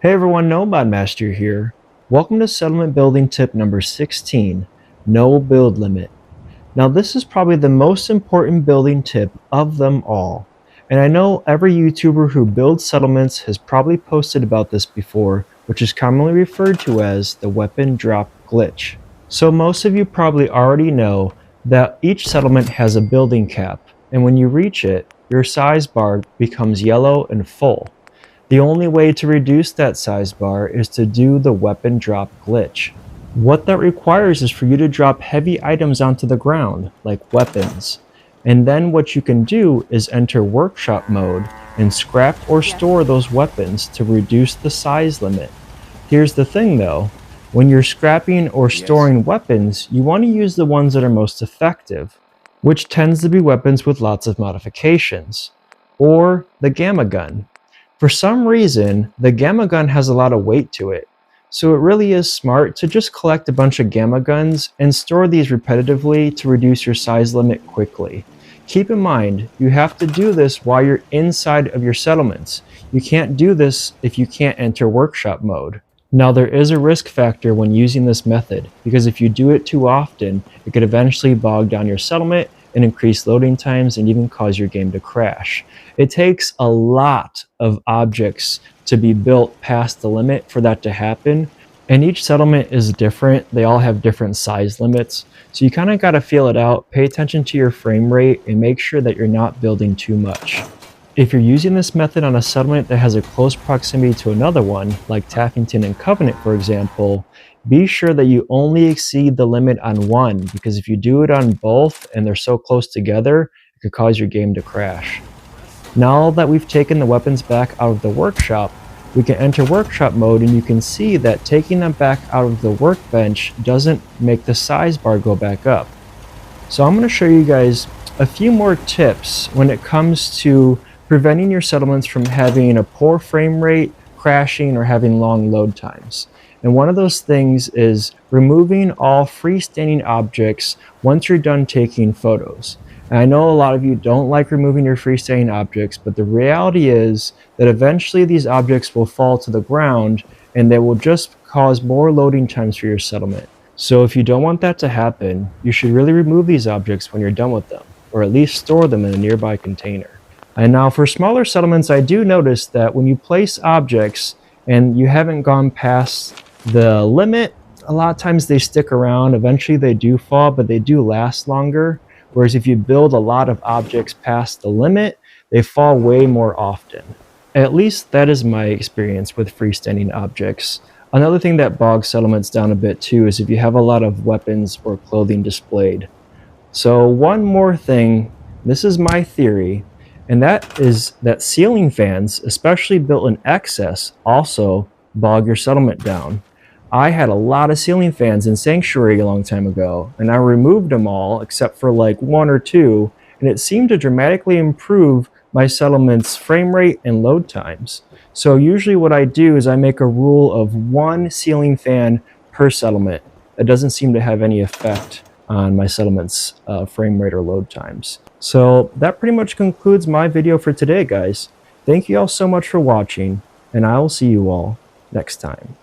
Hey everyone, Nomad Master here. Welcome to settlement building tip number 16, no build limit. Now this is probably the most important building tip of them all. And I know every YouTuber who builds settlements has probably posted about this before, which is commonly referred to as the weapon drop glitch. So most of you probably already know that each settlement has a building cap, and when you reach it, your size bar becomes yellow and full. The only way to reduce that size bar is to do the weapon drop glitch. What that requires is for you to drop heavy items onto the ground, like weapons. And then what you can do is enter workshop mode and scrap or store those weapons to reduce the size limit. Here's the thing though, when you're scrapping or storing weapons, you want to use the ones that are most effective, which tends to be weapons with lots of modifications, or the gamma gun. For some reason, the gamma gun has a lot of weight to it, so it really is smart to just collect a bunch of gamma guns and store these repetitively to reduce your size limit quickly. Keep in mind, you have to do this while you're inside of your settlements. You can't do this if you can't enter workshop mode. Now there is a risk factor when using this method, because if you do it too often, it could eventually bog down your settlement and increase loading times and even cause your game to crash. It takes a lot of objects to be built past the limit for that to happen, and each settlement is different. They all have different size limits, so you kind of got to feel it out, pay attention to your frame rate, and make sure that you're not building too much. If you're using this method on a settlement that has a close proximity to another one, like Taffington and Covenant for example, be sure that you only exceed the limit on one, because if you do it on both and they're so close together, it could cause your game to crash. Now that we've taken the weapons back out of the workshop, we can enter workshop mode, and you can see that taking them back out of the workbench doesn't make the size bar go back up. So I'm going to show you guys a few more tips when it comes to preventing your settlements from having a poor frame rate, crashing, or having long load times. And one of those things is removing all freestanding objects once you're done taking photos. And I know a lot of you don't like removing your freestanding objects, but the reality is that eventually these objects will fall to the ground and they will just cause more loading times for your settlement. So if you don't want that to happen, you should really remove these objects when you're done with them, or at least store them in a nearby container. And now for smaller settlements, I do notice that when you place objects and you haven't gone past the limit, a lot of times they stick around. Eventually they do fall, but they do last longer. Whereas if you build a lot of objects past the limit, they fall way more often. At least that is my experience with freestanding objects. Another thing that bogs settlements down a bit too is if you have a lot of weapons or clothing displayed. So one more thing, this is my theory, and that is that ceiling fans, especially built in excess, also bog your settlement down. I had a lot of ceiling fans in Sanctuary a long time ago, and I removed them all except for like one or two, and it seemed to dramatically improve my settlement's frame rate and load times. So usually what I do is I make a rule of one ceiling fan per settlement. It doesn't seem to have any effect on my settlement's frame rate or load times. So that pretty much concludes my video for today, guys. Thank you all so much for watching, and I will see you all next time.